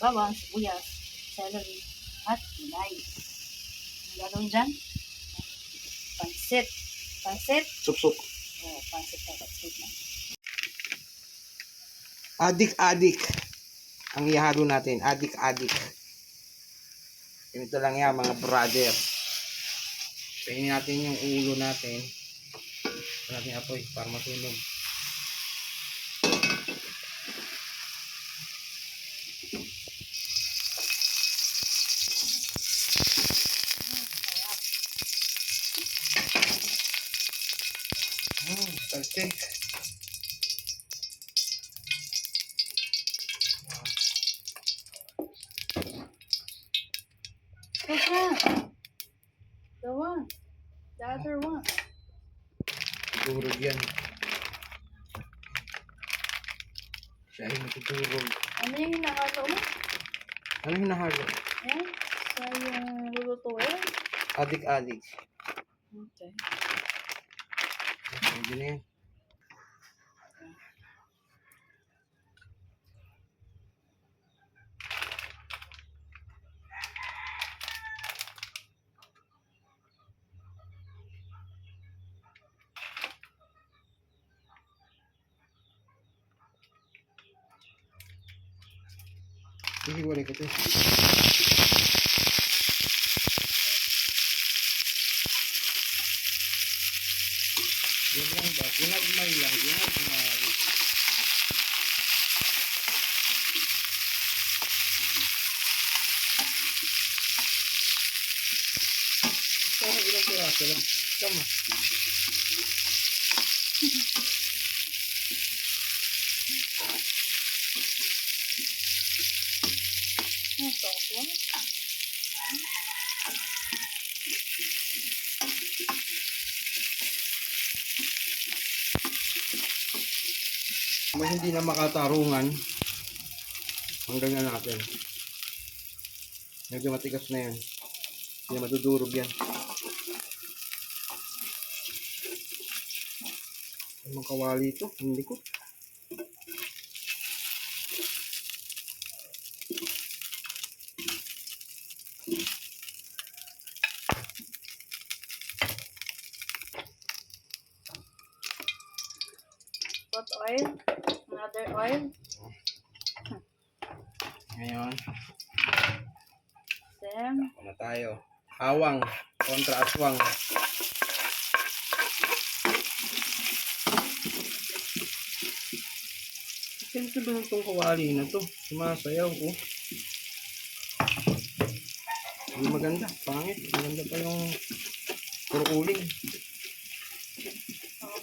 Bawang, sibuyas, celery, at gulay. Ang gagawin dyan? Pansit. Pansit? Sup-sup. Oh, pansit na pansit na. Adik-adik. Ang ihalo natin. Adik-adik. Ganito lang yan mga brother. Painin natin yung ulo natin. Ito natin apoy para masunog. Talsik. What's that? The one. The other one. Durog yan. Siya ay matudurog. Ano yung hinahalo mo? Ano hinahalo? Yan. Sa yung lulutuin. Adik-adik. Okay. Pwede na yan. Hihiwalay ko ito. Yan lang ba? Ginagmay lang. Ginagmay. Sana ilang piraso lang. Tama. Ito ako. Kung hindi na makatarungan, hanggang na natin. Medyo matigas na yan. Hindi na madudurog yan. Anong kawali ito? Ang likot. Put oil. Another oil. Ngayon, Then, ako na tayo. Awang kontra aswang. Ganito ba itong kawali na to? Sumasayaw ko. Hindi maganda. Pangit. Maganda pa yung puro uling.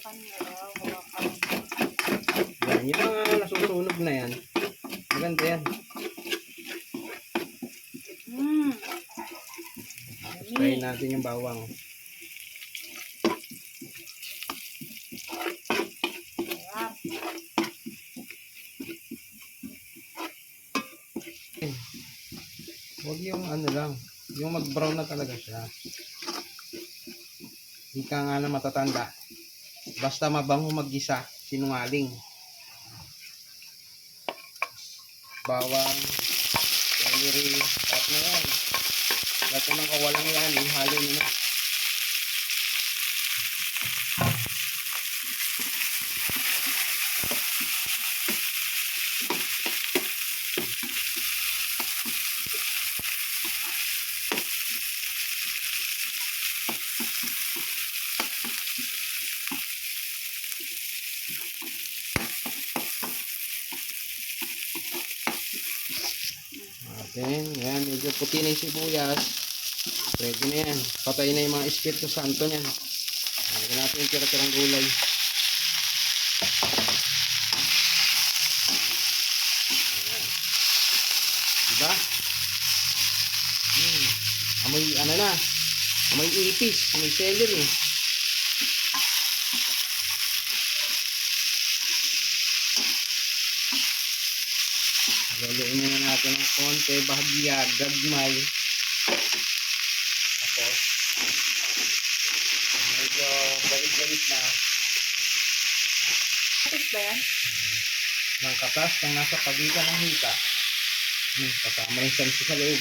hawakan mo daw. Hawakan. Yan. Yung mga nasusunog na yan. Maganda yan. Mmm. Sprayin natin yung bawang. Sarap. Huwag yung ano lang. Yung mag-brown na talaga siya. Hindi ka nga na matatanda. Basta mabango mag-isa. Sinungaling. Bawang. Celery. Lahat na yan. Lahat ng kawalang yan. Ihalo nyo na. Then, yan, medyo puti na yung sibuyas. Pwede na yan. Patay na yung mga Espiritu Santo niyan. Lagyan natin yung tira-tirang gulay. Ayan. Diba? Amoy, ano na? Amoy ipis. Amoy celery. Haluin muna natin ng konti, bahagya, gagmay. Tapos, medyo galit-galit na. Tapos ba yan? ng katas ng nasa pagitan ng hita. Kasama yung sansi sa loob.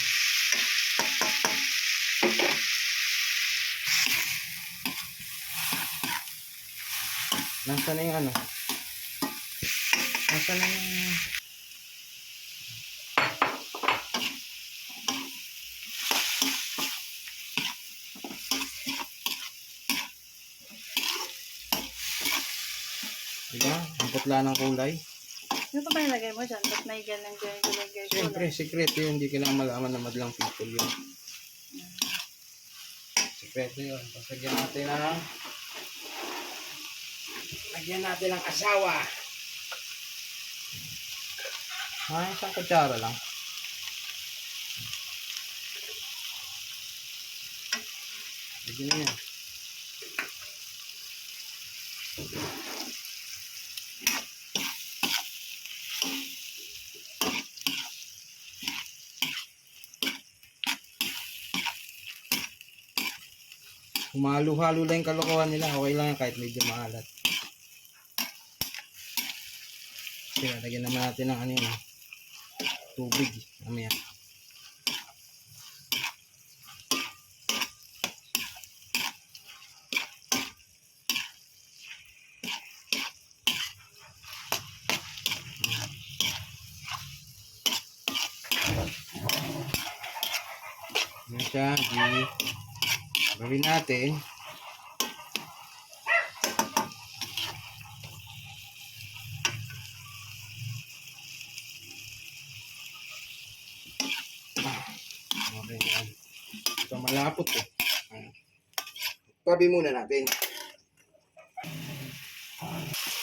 Nasaan na yung ano? Nasaan na yung... Diba? Ang putla ng kulay. Ano pa ba nilagay mo dyan? Ba't may ganang gulay-gulay? Siyempre, sikreto yun. Hindi kailangan malaman na madlang people yun. Sikreto yun. Tapos lagyan natin ng asawa. Isang kutsara lang. Lagyan na yan. Humalo-halo lang yung kalokohan nila. Okay lang yan kahit medyo maalat. Kaya lagyan naman natin ng ano yun, tubig. Mamaya. Yan siya. Gawin natin. Okay yan. Ito malapot eh. Tabi muna natin.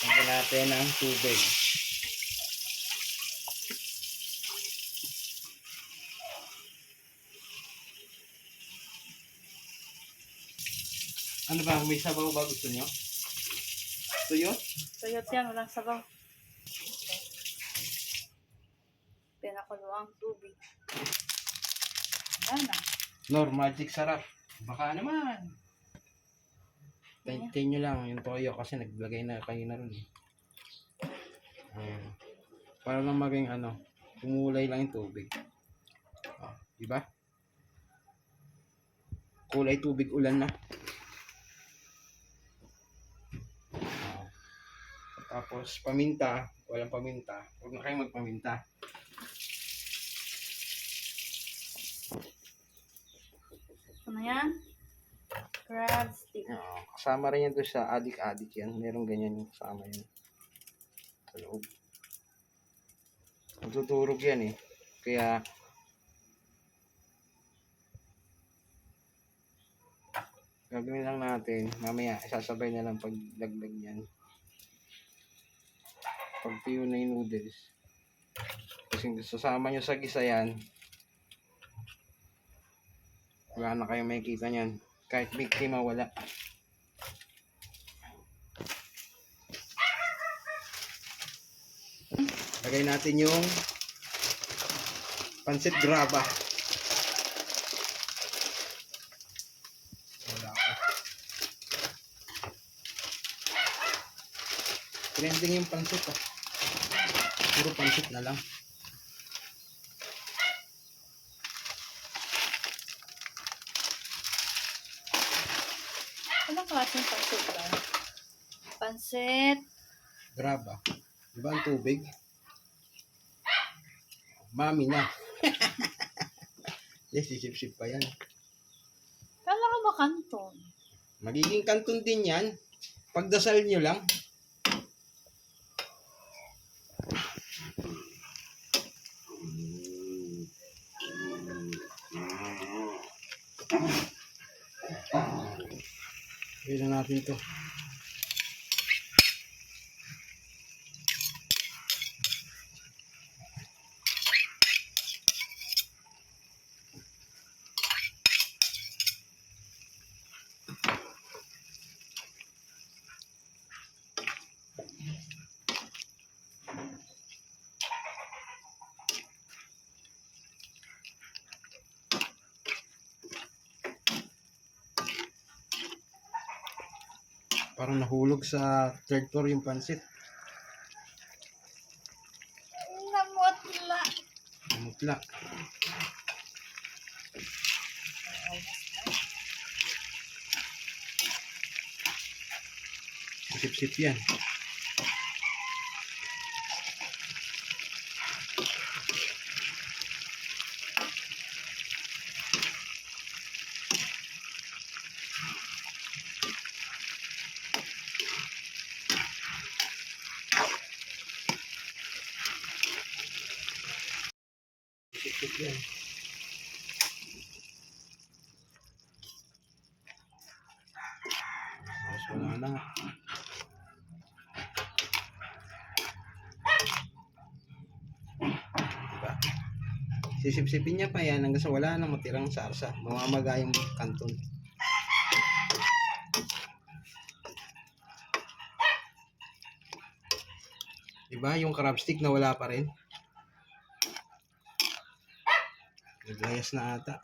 Lagyan natin ang tubig. Ano ba? May sabaw ba gusto nyo? Ito yun? Tuyot yan, walang sabaw. Pinakulo ang tubig. Yan na. Nor, magic sarap. Baka naman. Taintin nyo lang yung toyo kasi naglagay na kayo na rin. Para lang maging ano, kumulay lang yung tubig. Diba? Kulay tubig ulan na. Tapos paminta, walang paminta. Huwag na kayong magpaminta. Ano yan? Crab stick. Kasama rin yan doon sa adik-adik yan. Merong ganyan yung kasama yan. Sa loob. Magtuturog yan eh. Kaya gagawin lang natin. Mamaya isasabay na lang paglaglag yan. Pag tuyo na yung noodles. Kasi sasama nyo sa gisa yan. Wala na kayo makikita nyan. Kahit biktima wala. Lagay natin yung pansit graba. Wala ako. Trending yung pansit ah. Puro pansit na lang. Anong klaseng pansit ba? Pansit. Graba. Diba ang tubig? Mami na. Yes, sisip-sip pa yan. Kala ko ba kanton? Magiging kanton din yan. Pagdasal nyo lang. Gawin na natin ito. Parang nahulog sa third floor yung pansit. putla. Sip-sip yan. Sip-sip yan. Tapos wala na. Diba? Sisip-sipin niya pa yan hanggang sa wala na matirang sarsa. Mamamaga yung kanton. Diba? Yung crab stick na wala pa rin. Naglayas na ata.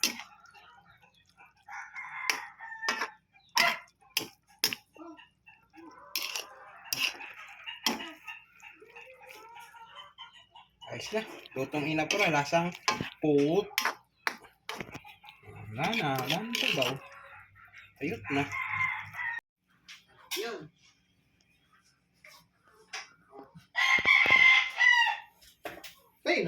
Ayos na. Lutong inapura. Lasang put. Wala na. Wala na ito daw. Ayot na. Yun. Hey,